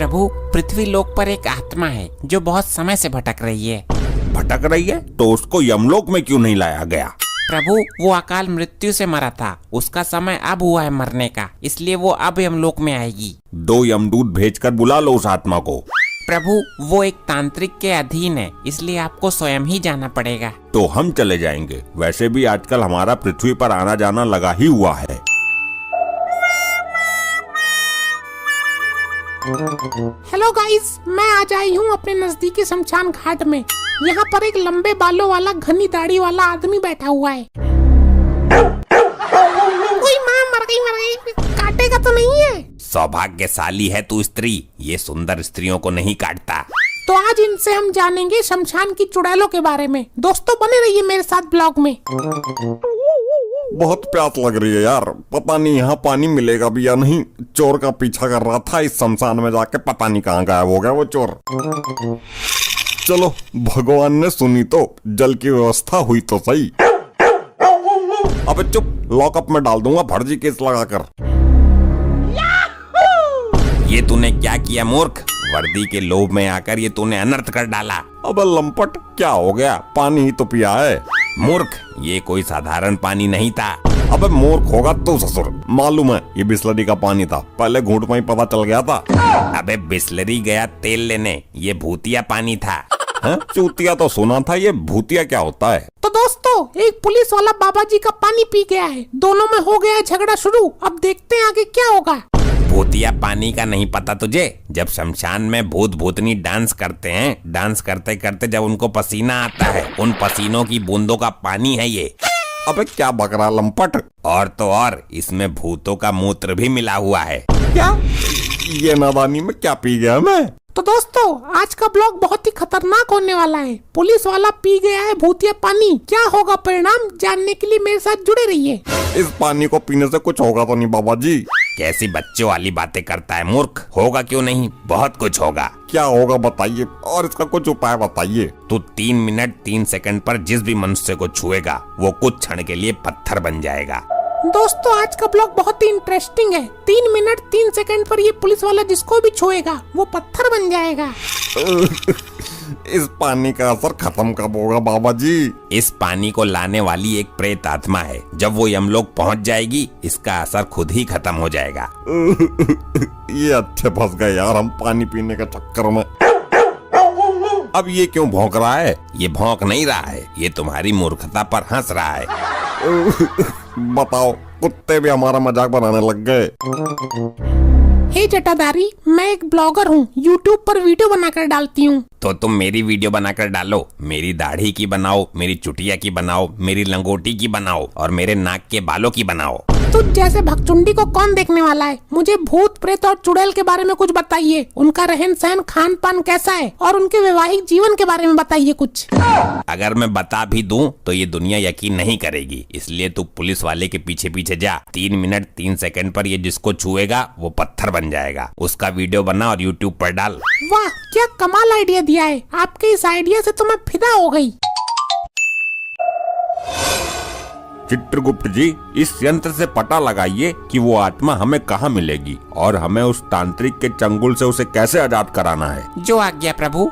प्रभु, पृथ्वी लोक पर एक आत्मा है जो बहुत समय से भटक रही है। भटक रही है तो उसको यमलोक में क्यों नहीं लाया गया? प्रभु, वो अकाल मृत्यु से मरा था, उसका समय अब हुआ है मरने का, इसलिए वो अब यमलोक में आएगी। 2 यमदूत भेजकर बुला लो उस आत्मा को। प्रभु, वो एक तांत्रिक के अधीन है, इसलिए आपको स्वयं ही जाना पड़ेगा। तो हम चले जाएंगे, वैसे भी आजकल हमारा पृथ्वी पर आना जाना लगा ही हुआ है। हेलो गाइस, मैं आज आई हूँ अपने नजदीकी शमशान घाट में। यहाँ पर एक लंबे बालों वाला घनी दाढ़ी वाला आदमी बैठा हुआ है। कोई माँ मर गई, काटेगा तो नहीं है? सौभाग्यशाली है तू स्त्री, ये सुंदर स्त्रियों को नहीं काटता। तो आज इनसे हम जानेंगे शमशान की चुड़ैलों के बारे में। दोस्तों बने रहिए मेरे साथ ब्लॉग में। बहुत प्यास लग रही है यार, पता नहीं यहाँ पानी मिलेगा भी या नहीं। चोर का पीछा कर रहा था इस शमशान में जाके, पता नहीं कहाँ गायब हो गया वो चोर। चलो, भगवान ने सुनी तो जल की व्यवस्था हुई तो सही। अबे चुप, लॉकअप में डाल दूंगा फर्जी केस लगाकर। ये तूने क्या किया मूर्ख? वर्दी के लोभ में आकर ये तूने अनर्थ कर डाला। अबे लंपट, क्या हो गया? पानी ही तो पिया है। मूर्ख, ये कोई साधारण पानी नहीं था। अबे मूर्ख होगा तू ससुर, मालूम है ये बिस्लरी का पानी था, पहले घूंट में ही पता चल गया था। अबे बिस्लरी गया तेल लेने, ये भूतिया पानी था। चूतिया तो सुना था, ये भूतिया क्या होता है? तो दोस्तों, एक पुलिस वाला बाबा जी का पानी पी गया है, दोनों में हो गया है झगड़ा शुरू। अब देखते हैं आगे क्या होगा। भूतिया पानी का नहीं पता तुझे? जब शमशान में भूत भूतनी डांस करते हैं, डांस करते करते जब उनको पसीना आता है, उन पसीनों की बूंदों का पानी है ये। अबे क्या बकरा लंपट, और तो और इसमें भूतों का मूत्र भी मिला हुआ है। क्या? ये नादानी में क्या पी गया मैं? तो दोस्तों, आज का ब्लॉग बहुत ही खतरनाक होने वाला है। पुलिस वाला पी गया है भूतिया पानी, क्या होगा परिणाम जानने के लिए मेरे साथ जुड़े रहिए। इस पानी को पीने से कुछ होगा तो नहीं बाबा जी? कैसी बच्चों वाली बातें करता है मूर्ख, होगा क्यों नहीं, बहुत कुछ होगा। क्या होगा बताइए, और इसका कुछ उपाय बताइए। तू 3 मिनट 3 सेकंड पर जिस भी मनुष्य को छुएगा वो कुछ क्षण के लिए पत्थर बन जाएगा। दोस्तों, आज का ब्लॉग बहुत ही इंटरेस्टिंग है। 3 मिनट 3 सेकंड पर ये पुलिस वाला जिसको भी छुएगा वो पत्थर बन जाएगा। इस पानी का असर खत्म कब होगा बाबा जी? इस पानी को लाने वाली एक प्रेत आत्मा है, जब वो यमलोक पहुंच जाएगी इसका असर खुद ही खत्म हो जाएगा। ये अच्छे फंस गए यार हम पानी पीने के चक्कर में। अब ये क्यों भौंक रहा है? ये भौंक नहीं रहा है, ये तुम्हारी मूर्खता पर हंस रहा है। बताओ, कुत्ते भी हमारा मजाक बनाने लग गए। हे जटाधारी, मैं एक ब्लॉगर हूँ, यूट्यूब पर वीडियो बनाकर डालती हूँ। तो तुम मेरी वीडियो बनाकर डालो, मेरी दाढ़ी की बनाओ, मेरी चुटिया की बनाओ, मेरी लंगोटी की बनाओ और मेरे नाक के बालों की बनाओ। तुझ जैसे भगचुंडी को कौन देखने वाला है? मुझे भूत प्रेत और चुड़ैल के बारे में कुछ बताइए। उनका रहन सहन खान पान कैसा है और उनके वैवाहिक जीवन के बारे में बताइए कुछ। अगर मैं बता भी दूं तो ये दुनिया यकीन नहीं करेगी, इसलिए तू पुलिस वाले के पीछे पीछे जा। 3 मिनट 3 सेकंड पर ये जिसको छुएगा वो पत्थर बन जाएगा। उसका वीडियो बना और यूट्यूब पर डाल। वाह, क्या कमाल आइडिया दिया है। आपके इस आइडिया से तो मैं फिदा हो गई। चित्रगुप्त जी, इस यंत्र से पता लगाइए कि वो आत्मा हमें कहाँ मिलेगी और हमें उस तांत्रिक के चंगुल से उसे कैसे आजाद कराना है। जो आज्ञा प्रभु।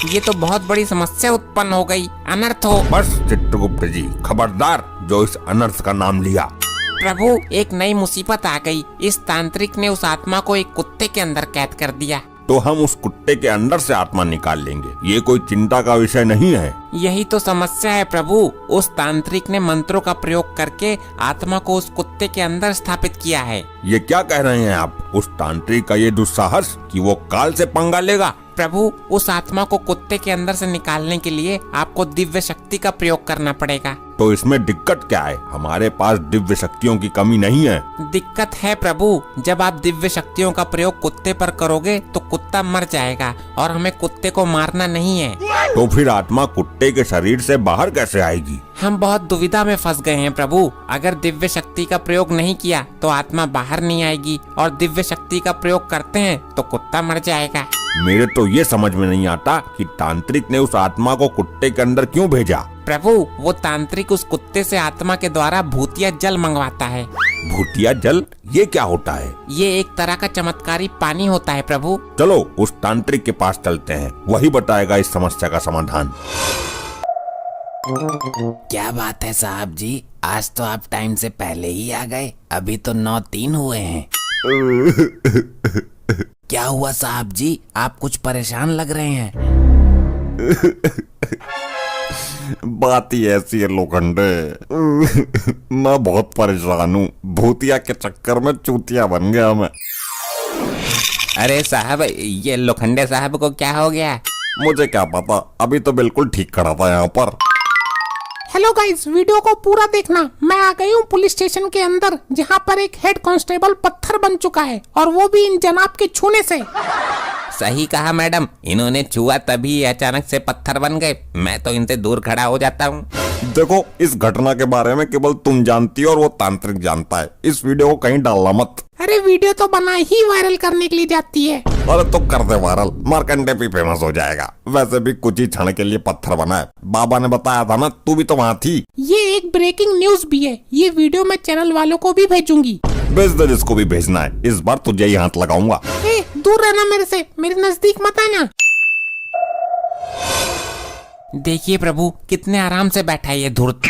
ये तो बहुत बड़ी समस्या उत्पन्न हो गई, अनर्थ हो। बस चित्रगुप्त जी, खबरदार जो इस अनर्थ का नाम लिया। प्रभु, एक नई मुसीबत आ गई। इस तांत्रिक ने उस आत्मा को एक कुत्ते के अंदर कैद कर दिया। तो हम उस कुत्ते के अंदर से आत्मा निकाल लेंगे, ये कोई चिंता का विषय नहीं है। यही तो समस्या है प्रभु। उस तांत्रिक ने मंत्रों का प्रयोग करके आत्मा को उस कुत्ते के अंदर स्थापित किया है। ये क्या कह रहे हैं आप? उस तांत्रिक का ये दुस्साहस कि वो काल से पंगा लेगा। प्रभु, उस आत्मा को कुत्ते के अंदर से निकालने के लिए आपको दिव्य शक्ति का प्रयोग करना पड़ेगा। तो इसमें दिक्कत क्या है? हमारे पास दिव्य शक्तियों की कमी नहीं है। दिक्कत है प्रभु, जब आप दिव्य शक्तियों का प्रयोग कुत्ते पर करोगे तो कुत्ता मर जाएगा और हमें कुत्ते को मारना नहीं है। तो फिर आत्मा कुत्ते के शरीर से बाहर कैसे आएगी? हम बहुत दुविधा में फंस गए हैं प्रभु। अगर दिव्य शक्ति का प्रयोग नहीं किया तो आत्मा बाहर नहीं आएगी और दिव्य शक्ति का प्रयोग करते हैं तो कुत्ता मर जाएगा। मेरे तो ये समझ में नहीं आता कि तांत्रिक ने उस आत्मा को कुत्ते के अंदर क्यों भेजा। प्रभु वो तांत्रिक उस कुत्ते से आत्मा के द्वारा भूतिया जल मंगवाता है। भूतिया जल, ये क्या होता है? ये एक तरह का चमत्कारी पानी होता है प्रभु। चलो उस तांत्रिक के पास चलते हैं, वही बताएगा इस समस्या का समाधान। क्या बात है साहब जी, आज तो आप टाइम से पहले ही आ गए। अभी तो 9:03 हुए हैं। क्या हुआ साहब जी, आप कुछ परेशान लग रहे हैं। बात ही ऐसी है लोखंडे, मैं बहुत परेशान हूँ। भूतिया के चक्कर में चूतिया बन गया मैं। अरे साहब, ये लोखंडे साहब को क्या हो गया? मुझे क्या पता, अभी तो बिल्कुल ठीक खड़ा था यहाँ पर। हेलो गाइस, वीडियो को पूरा देखना। मैं आ गई हूँ पुलिस स्टेशन के अंदर, जहाँ पर एक हेड कांस्टेबल पत्थर बन चुका है, और वो भी इन जनाब के छूने से। सही कहा मैडम, इन्होंने छुआ तभी अचानक से पत्थर बन गए। मैं तो इनसे दूर खड़ा हो जाता हूँ। देखो, इस घटना के बारे में केवल तुम जानती हो और वो तांत्रिक जानता है। इस वीडियो को कहीं डालना मत। अरे वीडियो तो बना ही वायरल करने के लिए जाती है। अरे तो कर दे वायरल, मार्कंडे भी फेमस हो जाएगा। वैसे भी कुछ ही क्षण के लिए पत्थर बना है, बाबा ने बताया था ना, तू भी तो वहाँ थी। ये एक ब्रेकिंग न्यूज भी है। ये वीडियो मैं चैनल वालों को भी भेजूंगी। भेज दे जिसको भी भेजना है, इस बार तुझे ही हाथ लगाऊंगा। दूर रहना मेरे से, मेरे नजदीक मत आना। देखिए प्रभु, कितने आराम से बैठा है ये धूर्त।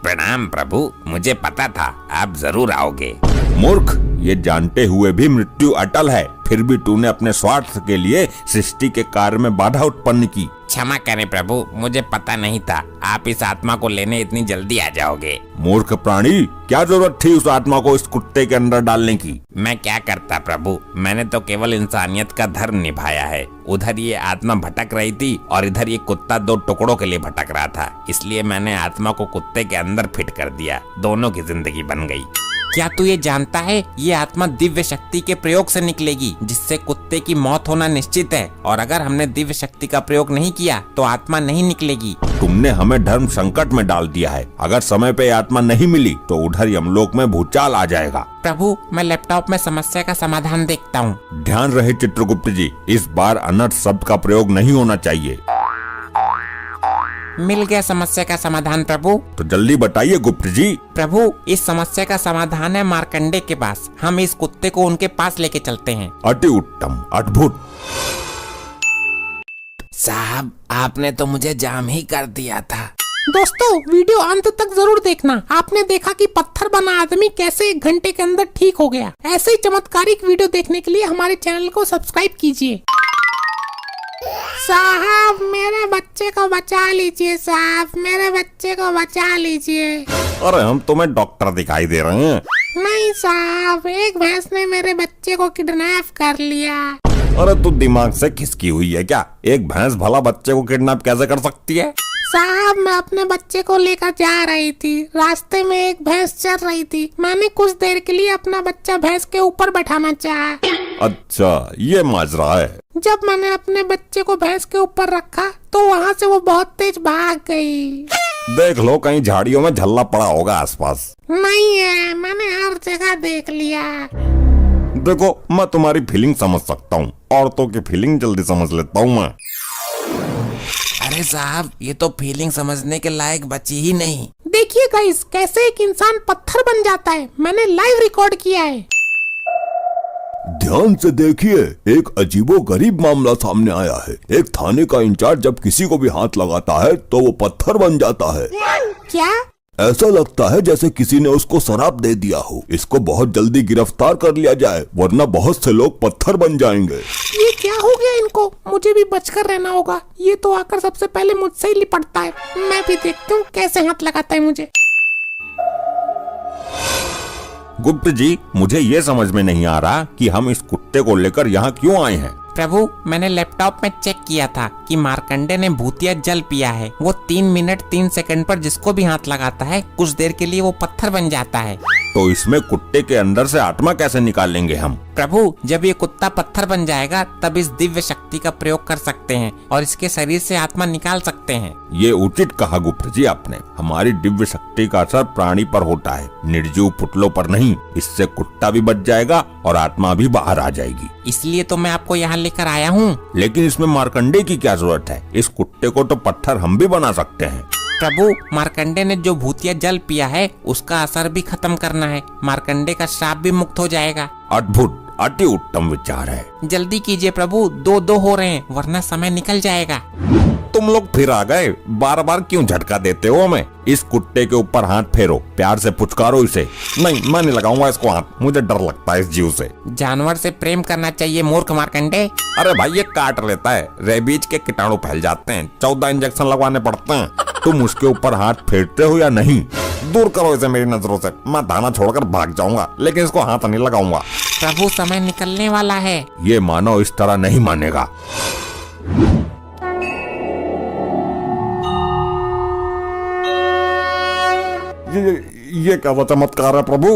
प्रणाम प्रभु, मुझे पता था आप जरूर आओगे। मूर्ख, ये जानते हुए भी मृत्यु अटल है, फिर भी तूने अपने स्वार्थ के लिए सृष्टि के कार्य में बाधा उत्पन्न की। क्षमा करें प्रभु, मुझे पता नहीं था आप इस आत्मा को लेने इतनी जल्दी आ जाओगे। मूर्ख प्राणी, क्या जरूरत थी उस आत्मा को इस कुत्ते के अंदर डालने की? मैं क्या करता प्रभु, मैंने तो केवल इंसानियत का धर्म निभाया है। उधर ये आत्मा भटक रही थी और इधर ये कुत्ता दो टुकड़ों के लिए भटक रहा था, इसलिए मैंने आत्मा को कुत्ते के अंदर फिट कर दिया। दोनों की जिंदगी बन गई। क्या तू ये जानता है, ये आत्मा दिव्य शक्ति के प्रयोग से निकलेगी, जिससे कुत्ते की मौत होना निश्चित है। और अगर हमने दिव्य शक्ति का प्रयोग नहीं किया तो आत्मा नहीं निकलेगी। तुमने हमें धर्म संकट में डाल दिया है। अगर समय पे आत्मा नहीं मिली तो उधर यमलोक में भूचाल आ जाएगा। प्रभु, मैं लैपटॉप में समस्या का समाधान देखता हूँ। ध्यान रहे चित्रगुप्त जी, इस बार अनर्थ शब्द का प्रयोग नहीं होना चाहिए। मिल गया समस्या का समाधान प्रभु। तो जल्दी बताइए गुप्त जी। प्रभु, इस समस्या का समाधान है मार्कंडे के पास। हम इस कुत्ते को उनके पास लेके चलते हैं। अति उत्तम, अद्भुत। साहब, आपने तो मुझे जाम ही कर दिया था। दोस्तों, वीडियो अंत तक जरूर देखना। आपने देखा कि पत्थर बना आदमी कैसे 1 घंटे के अंदर ठीक हो गया। ऐसे ही चमत्कारिक वीडियो देखने के लिए हमारे चैनल को सब्सक्राइब कीजिए। साहब, मेरे बच्चे को बचा लीजिए। साहब, मेरे बच्चे को बचा लीजिए। अरे हम तुम्हें डॉक्टर दिखाई दे रहे हैं। नहीं साहब, एक भैंस ने मेरे बच्चे को किडनैप कर लिया। अरे तू दिमाग से खिसकी हुई है क्या? एक भैंस भला बच्चे को किडनैप कैसे कर सकती है? साहब, मैं अपने बच्चे को लेकर जा रही थी। रास्ते में एक भैंस चल रही थी। मैंने कुछ देर के लिए अपना बच्चा भैंस के ऊपर बैठाना चाहा। अच्छा, ये माजरा है। जब मैंने अपने बच्चे को भैंस के ऊपर रखा तो वहाँ से वो बहुत तेज भाग गई। देख लो, कहीं झाड़ियों में झल्ला पड़ा होगा आसपास। नहीं है, मैंने हर जगह देख लिया। देखो, मैं तुम्हारी फीलिंग समझ सकता हूँ। औरतों की फीलिंग जल्दी समझ लेता हूँ मैं। अरे साहब, ये तो फीलिंग समझने के लायक बची ही नहीं। देखिए गाइस, कैसे एक इंसान पत्थर बन जाता है। मैंने लाइव रिकॉर्ड किया है। ध्यान से देखिए, एक अजीबोगरीब मामला सामने आया है। एक थाने का इंचार्ज जब किसी को भी हाथ लगाता है तो वो पत्थर बन जाता है। क्या? ऐसा लगता है जैसे किसी ने उसको शराब दे दिया हो। इसको बहुत जल्दी गिरफ्तार कर लिया जाए, वरना बहुत से लोग पत्थर बन जाएंगे। ये क्या हो गया इनको? मुझे भी बचकर रहना होगा। ये तो आकर सबसे पहले मुझसे ही लिपटता है। मैं भी देखती हूँ कैसे हाथ लगाता है मुझे। गुप्त जी, मुझे ये समझ में नहीं आ रहा कि हम इस कुत्ते को लेकर यहाँ क्यों आए हैं। प्रभु, मैंने लैपटॉप में चेक किया था कि मार्कंडे ने भूतिया जल पिया है। वो 3 मिनट 3 सेकंड पर जिसको भी हाथ लगाता है, कुछ देर के लिए वो पत्थर बन जाता है। तो इसमें कुत्ते के अंदर से आत्मा कैसे निकालेंगे हम? प्रभु, जब ये कुत्ता पत्थर बन जाएगा तब इस दिव्य शक्ति का प्रयोग कर सकते हैं और इसके शरीर से आत्मा निकाल सकते हैं। ये उचित कहा गुप्त जी आपने। हमारी दिव्य शक्ति का असर प्राणी पर होता है, निर्जीव पुतलों पर नहीं। इससे कुत्ता भी बच जाएगा और आत्मा भी बाहर आ जाएगी। इसलिए तो मैं आपको यहाँ लेकर आया हूँ। लेकिन इसमें मार्कंडे की क्या जरूरत है? इस कुत्ते को तो पत्थर हम भी बना सकते हैं। प्रभु, मार्कंडे ने जो भूतिया जल पिया है उसका असर भी खत्म करना है। मार्कंडे का श्राप भी मुक्त हो जाएगा। अद्भुत, अति उत्तम विचार है। जल्दी कीजिए प्रभु, 2-2 हो रहे हैं वरना समय निकल जाएगा। तुम लोग फिर आ गए। बार बार क्यों झटका देते हो हमें? इस कुत्ते के ऊपर हाथ फेरो, प्यार से पुचकारो इसे। नहीं, मैं नहीं लगाऊंगा इसको हाथ। मुझे डर लगता है इस जीव से। जानवर से प्रेम करना चाहिए मूर्ख मार्कंडे। अरे भाई, ये काट लेता है। रेबीज के कीटाणु फैल जाते हैं, 14 इंजेक्शन लगवाने पड़ते हैं। तुम उसके ऊपर हाथ फेरते हो या नहीं? दूर करो इसे मेरी नजरों से। मैं दाना छोड़कर भाग जाऊंगा, लेकिन इसको हाथ नहीं लगाऊंगा। प्रभु, समय निकलने वाला है। ये मानव इस तरह नहीं मानेगा। ये क्या चमत्कार है प्रभु?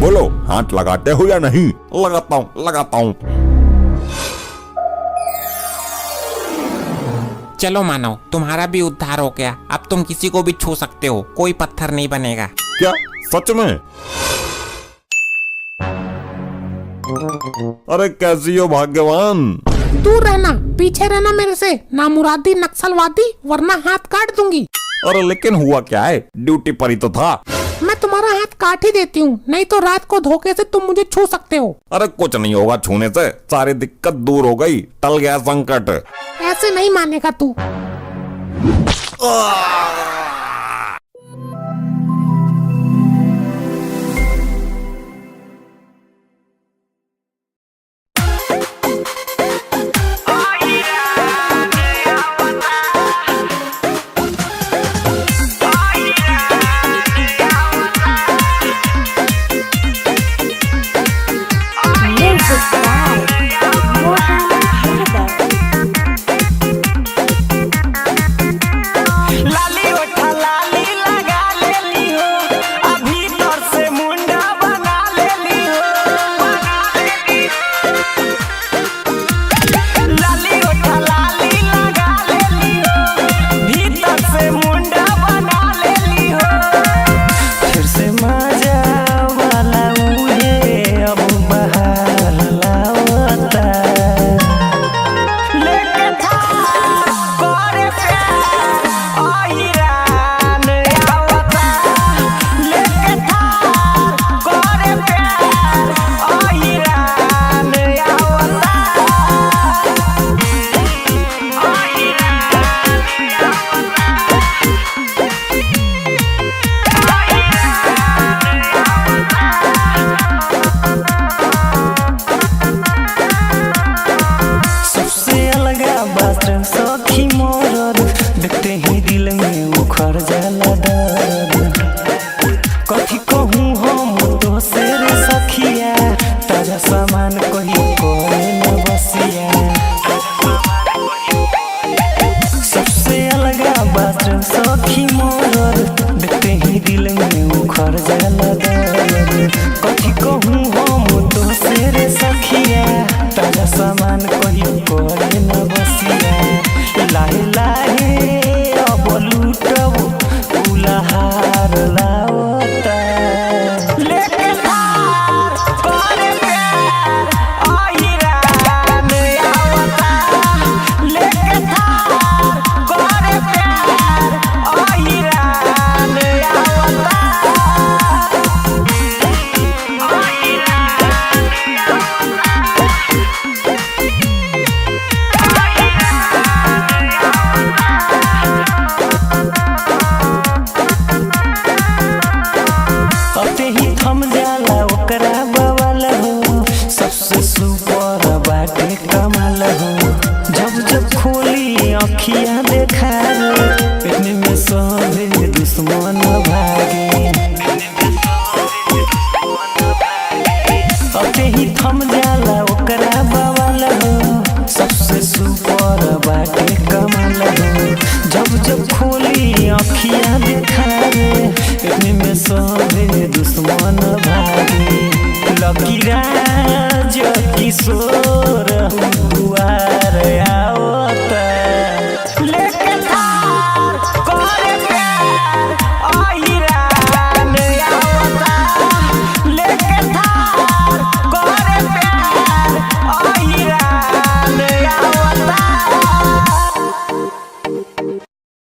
बोलो, हाथ लगाते हो या नहीं? लगाता हूँ, लगाता हूँ। चलो मानव, तुम्हारा भी उद्धार हो गया। अब तुम किसी को भी छू सकते हो, कोई पत्थर नहीं बनेगा। क्या सच में? अरे कैसी हो भाग्यवान। दूर रहना, पीछे रहना मेरे से, नामुरादी नक्सलवादी, वरना हाथ काट दूंगी। अरे लेकिन हुआ क्या है? ड्यूटी पर ही तो था। मैं तुम्हारा हाथ काट ही देती हूँ, नहीं तो रात को धोखे से तुम मुझे छू सकते हो। अरे कुछ नहीं होगा छूने से। सारी दिक्कत दूर हो गई, टल गया संकट। ऐसे नहीं मानेगा तू। जब जब खोली आँखियाँ देखा रे, इतने में सभी दुश्मन भागे। लकी राज किशोर दुआर आओ